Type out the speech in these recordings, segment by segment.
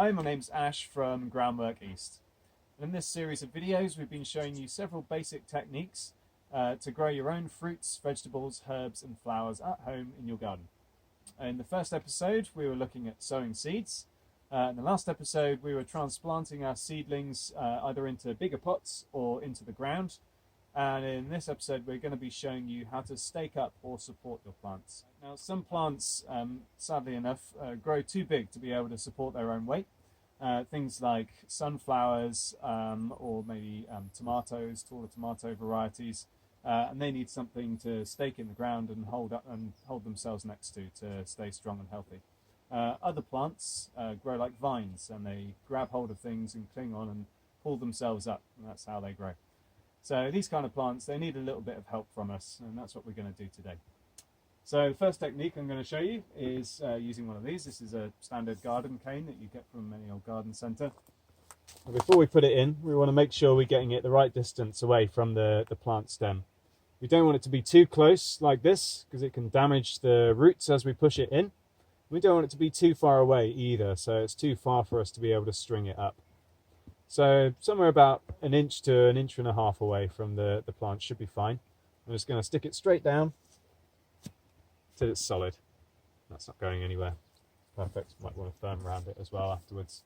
Hi, my name's Ash from Groundwork East. In this series of videos we've been showing you several basic techniques to grow your own fruits, vegetables, herbs and flowers at home in your garden. In the first episode we were looking at sowing seeds. In the last episode we were transplanting our seedlings either into bigger pots or into the ground. And in this episode we're going to be showing you how to stake up or support your plants. Now some plants, sadly enough, grow too big to be able to support their own weight. Things like sunflowers or maybe tomatoes, taller tomato varieties, and they need something to stake in the ground and hold themselves next to stay strong and healthy. Other plants grow like vines, and they grab hold of things and cling on and pull themselves up, and that's how they grow. So these kind of plants, they need a little bit of help from us, and that's what we're going to do today. So the first technique I'm going to show you is using one of these. This is a standard garden cane that you get from any old garden centre. Before we put it in, we want to make sure we're getting it the right distance away from the plant stem. We don't want it to be too close like this, because it can damage the roots as we push it in. We don't want it to be too far away either, so it's too far for us to be able to string it up. So somewhere about 1 inch to 1.5 inches away from the plant should be fine. I'm just going to stick it straight down till it's solid. That's not going anywhere. Perfect. Might want to firm around it as well afterwards.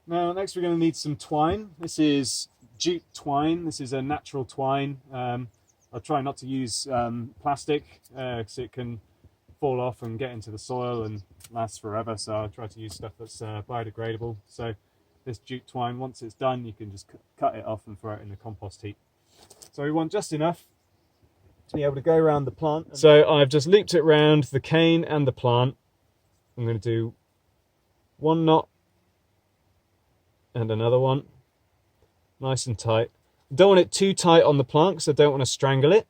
Now next we're going to need some twine. This is jute twine. This is a natural twine. I'll try not to use plastic because it can fall off and get into the soil and last forever, so I'll try to use stuff that's biodegradable. So this jute twine, once it's done, you can just cut it off and throw it in the compost heap. So we want just enough to be able to go around the plant. So I've just looped it around the cane and the plant. I'm going to do one knot and another one, nice and tight. I don't want it too tight on the plant because I don't want to strangle it.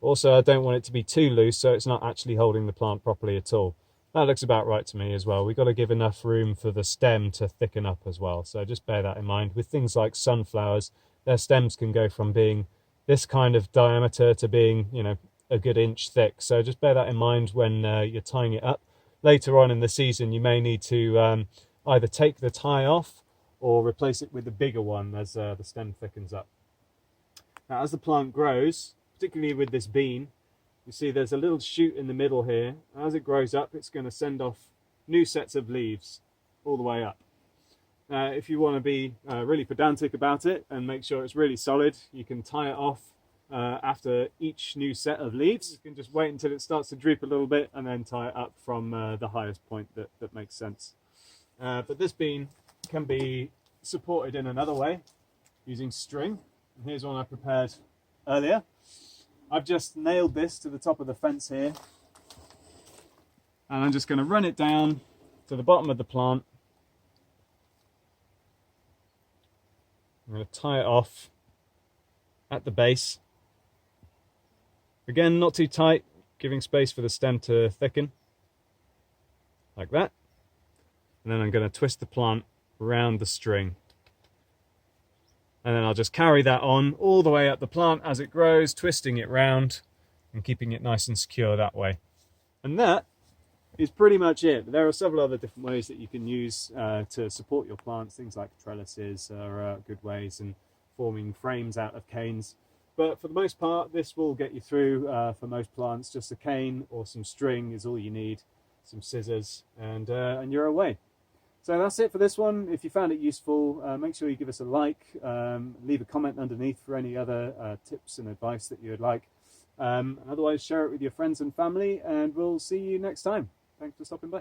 Also, I don't want it to be too loose so it's not actually holding the plant properly at all. That looks about right to me as well. We've got to give enough room for the stem to thicken up as well. So just bear that in mind. With things like sunflowers, their stems can go from being this kind of diameter to being, a good inch thick. So just bear that in mind when you're tying it up. Later on in the season, you may need to either take the tie off or replace it with a bigger one as the stem thickens up. Now, as the plant grows, particularly with this bean, you see there's a little shoot in the middle here. As it grows up, it's going to send off new sets of leaves all the way up. If you want to be really pedantic about it and make sure it's really solid, you can tie it off after each new set of leaves. You can just wait until it starts to droop a little bit and then tie it up from the highest point that makes sense. But this bean can be supported in another way using string. Here's one I prepared earlier. I've just nailed this to the top of the fence here, and I'm just going to run it down to the bottom of the plant. I'm going to tie it off at the base. Again, not too tight, giving space for the stem to thicken, like that. And then I'm going to twist the plant around the string. And then I'll just carry that on all the way up the plant as it grows, twisting it round and keeping it nice and secure that way. And that is pretty much it. There are several other different ways that you can use to support your plants. Things like trellises are good ways, and forming frames out of canes. But for the most part, this will get you through for most plants. Just a cane or some string is all you need, some scissors, and you're away. So that's it for this one. If you found it useful, make sure you give us a like, leave a comment underneath for any other tips and advice that you would like. Otherwise, share it with your friends and family, and we'll see you next time. Thanks for stopping by.